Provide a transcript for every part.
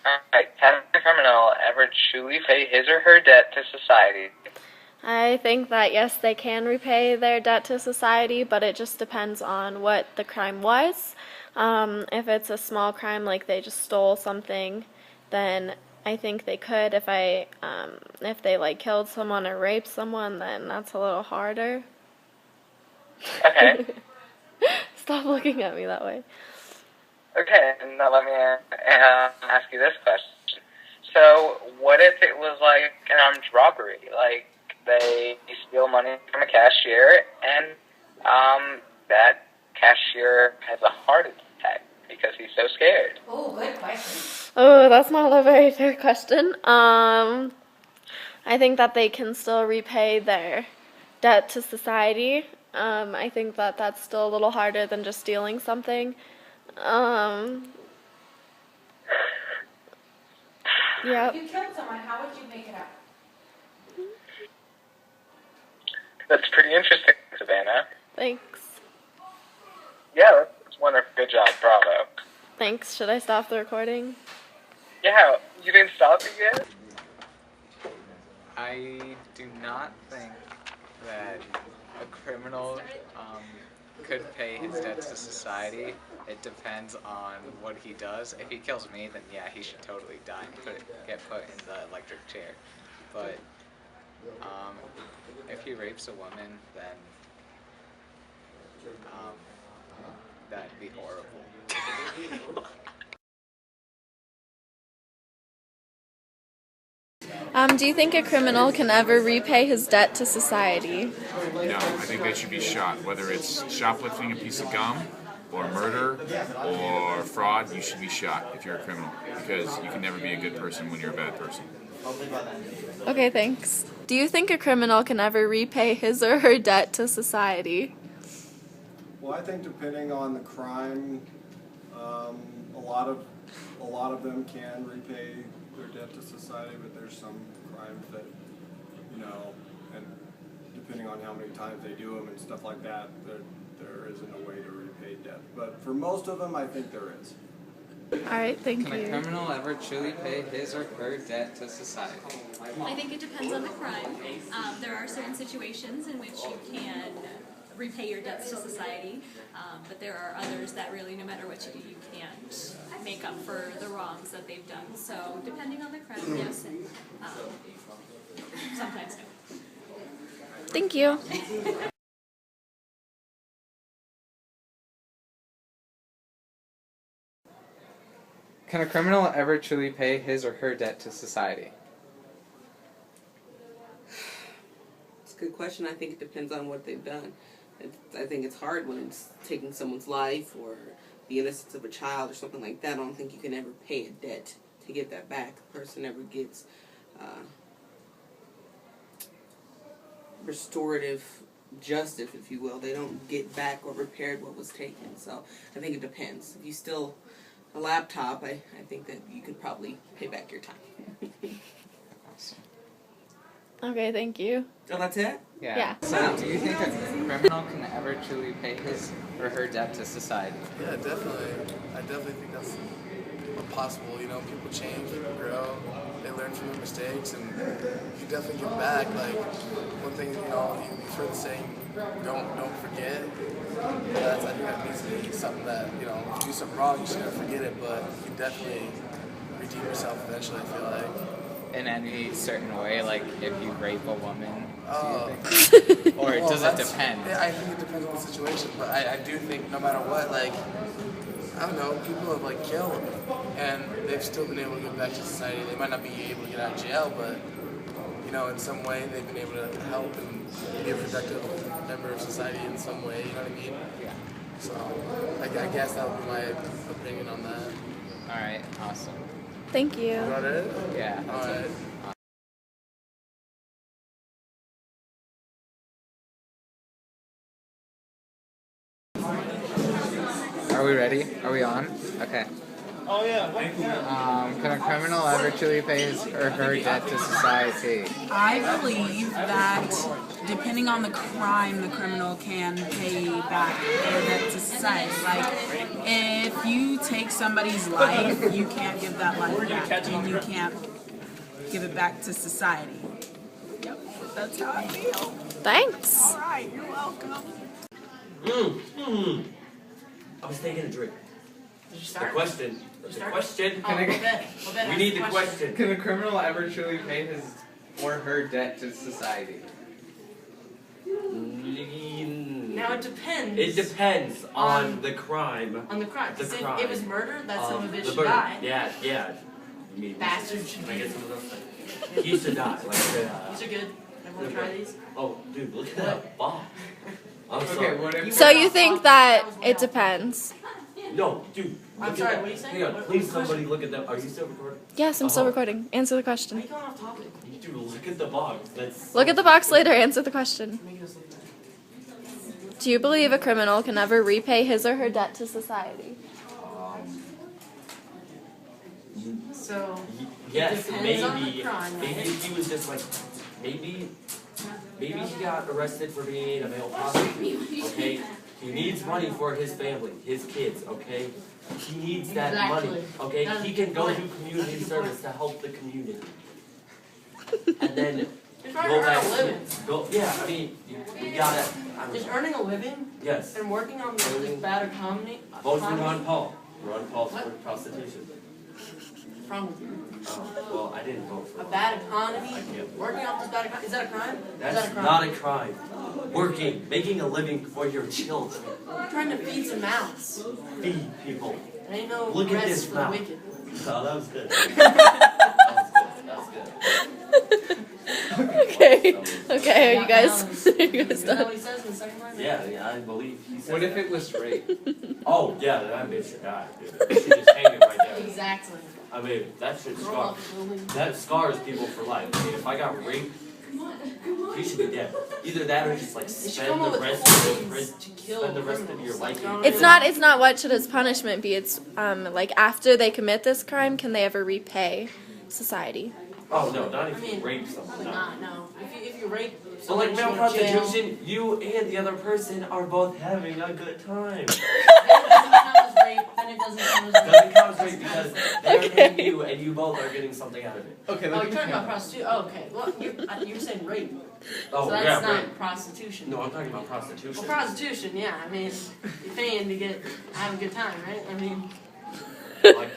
Alright, can a criminal ever truly pay his or her debt to society? I think that yes, they can repay their debt to society, but it just depends on what the crime was. If it's a small crime, like they just stole something, then I think they could. If they like killed someone or raped someone, then that's a little harder. Okay. Stop looking at me that way. Okay, now let me ask you this question. So, what if it was like an armed robbery? Like, they steal money from a cashier, and that cashier has a heart attack because he's so scared. Oh, good question. Oh, that's not a very fair question. I think that they can still repay their debt to society. I think that that's still a little harder than just stealing something. Yeah. If you killed someone, how would you make it up? That's pretty interesting, Savannah. Thanks. Yeah, that's wonderful. Good job. Bravo. Thanks. Should I stop the recording? Yeah, you didn't stop it yet? I do not think that a criminal could pay his debt to society. It depends on what he does. If he kills me, then yeah, he should totally die and get put in the electric chair. But if he rapes a woman, then that'd be horrible. Do you think a criminal can ever repay his debt to society? No, I think they should be shot. Whether it's shoplifting a piece of gum, or murder, or fraud, you should be shot if you're a criminal. Because you can never be a good person when you're a bad person. Okay, thanks. Do you think a criminal can ever repay his or her debt to society? Well, I think depending on the crime, a lot of them can repay their debt to society, but there's some crimes that, and depending on how many times they do them and stuff like that, there isn't a way to repay debt. But for most of them, I think there is. Alright, thank Can a you. criminal ever truly pay his or her debt to society? I think it depends on the crime. There are certain situations in which you can repay your debts to society, but there are others that really, no matter what you do, you can't make up for the wrongs that they've done. So, depending on the crime, yes, and sometimes no. Thank you. Can a criminal ever truly pay his or her debt to society? It's a good question. I think it depends on what they've done. I think it's hard when it's taking someone's life or the innocence of a child or something like that. I don't think you can ever pay a debt to get that back. The person never gets restorative justice, if you will. They don't get back or repaired what was taken. So I think it depends. If you steal a laptop, I think that you could probably pay back your time. Awesome. Okay, thank you. Oh, that's it? Yeah. So, do you think a criminal can ever truly pay his or her debt to society? Yeah, definitely. I definitely think that's possible. People change, people grow, they learn from their mistakes, and you definitely give back. Like, one thing, you've heard the saying, don't forget. I think that needs to be something that, if you do something wrong, you should never forget it, but you can definitely redeem yourself eventually, I feel like. In any certain way, like if you rape a woman, Oh. do you think? Or does it depend? Yeah, I think it depends on the situation, but I do think no matter what, like, I don't know, people have killed and they've still been able to give back to society. They might not be able to get out of jail, but in some way they've been able to help and be a productive member of society in some way, you know what I mean? Yeah. So I guess that would be my opinion on that. Alright, awesome. Thank you. Is that it? Yeah. Alright. Are we ready? Are we on? Okay. Can a criminal ever truly pay his or her debt to society? I believe that depending on the crime, the criminal can pay back their debt to society. Like, if you take somebody's life, you can't give that life back, and you can't give it back to society. Yep, that's how I feel. Thanks. All right, you're welcome. I was taking a drink. Did you The start? question. The question. Oh, Obed We need the question. Can a criminal ever truly pay his or her debt to society? Now it depends. It depends on the crime. On the crime. The 'Cause if crime. it was murder, that son of a bitch the should murder. die. Yeah, yeah. I mean, Bastard should Can I be. get some of those? He should die. Like, These are good. Everyone try these? oh, dude, look at that box. I'm sorry. Okay, what if So you think that it depends? No, dude. I'm look sorry, at what are you that. saying? Hang on, What- please what's the somebody look at that. Are you still recording? Yes, I'm still Uh-huh. recording. Answer the Are question. you going off topic? Dude, look at the box. That's Look at the box later. Answer the question. Make us look bad. Do you believe a criminal can ever repay his or her debt to society? So, Yes, depends on the maybe. crime, Maybe right? if he was just like, maybe he got arrested for being a male prostitute. Okay, he needs money for his family, his kids. Okay, he needs that money. Exactly. Okay, That's he a can good go point. do community That's a good service to help the community, and then Just trying go to back. earn a living. Go, yeah, I mean, you gotta. I don't Just know. earning a living Yes. and working on this bad economy. Vote for Ron Paul. Ron Paul's for prostitution. What's wrong with you? Oh, well, I didn't vote for A him. bad economy? I can't. Working off this bad economy? Is that a crime? Is that a That's crime? not a crime. Working, making a living for your children. You're trying to feed some mouths. Feed people. There ain't no Look at rest this for the mouth. wicked. Oh, that was good. That was good. Okay. Okay. Are you guys? Are you guys Is that done? what he says in the second line? Yeah, I believe he said What if that. it was rape? Oh, yeah, that bitch should die, dude. She just hanging right there. Exactly. I mean, that should Grow scar. up, bully. That scars people for life. I mean, if I got raped, he should be dead. Either that or just like They should spend come up the with rest whole of your ways to kill spend the rest of criminals. your life. Like, It's not. It's not. What should his punishment be? It's like after they commit this crime, can they ever repay society? Oh no, not if I you mean, rape someone. Probably No. not, no. If you rape So like someone, male you go to jail. prostitution, you and the other person are both having a good time. Then it doesn't count as rape. Then it doesn't count as rape. Doesn't count as rape because they're paying you and you both are getting something out of it. Okay, Oh, look you're at talking the about prostitution. Oh, okay. Well, you're saying rape. Oh So that's yeah, not rape. prostitution. No, I'm talking about prostitution. Well, prostitution, yeah. I mean, you're paying to have a good time, right? I mean, Like,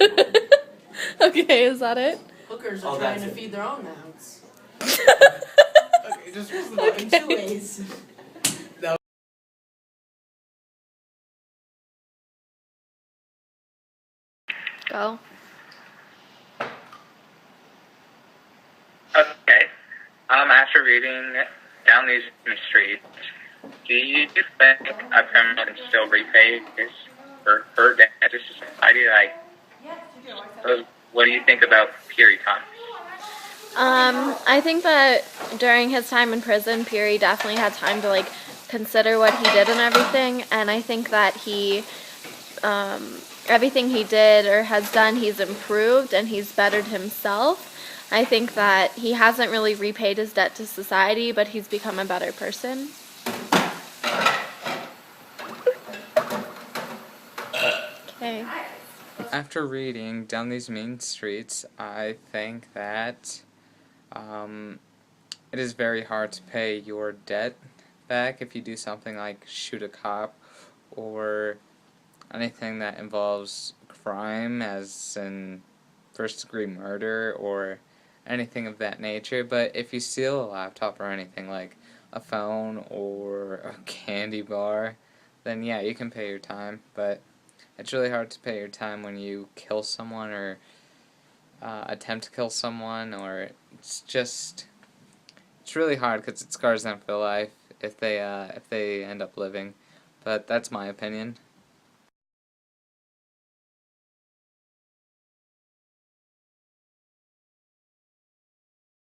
Okay. Is that it? hookers Oh, are trying that's to it. feed their own mouths. Okay, just press the button. In two ways. Go. Okay. After reading down these streets, do you think a criminal can still repay his or her debt to society? Like, what do you think about period time? I think that during his time in prison, Peary definitely had time to consider what he did and everything, and I think that he, everything he did or has done, he's improved and he's bettered himself. I think that he hasn't really repaid his debt to society, but he's become a better person. Okay. After reading Down These Mean Streets, I think that it is very hard to pay your debt back if you do something like shoot a cop or anything that involves crime, as in first-degree murder or anything of that nature. But if you steal a laptop or anything like a phone or a candy bar, then yeah, you can pay your time. But it's really hard to pay your time when you kill someone or attempt to kill someone, or it's really hard because it scars them for life if they end up living. But that's my opinion.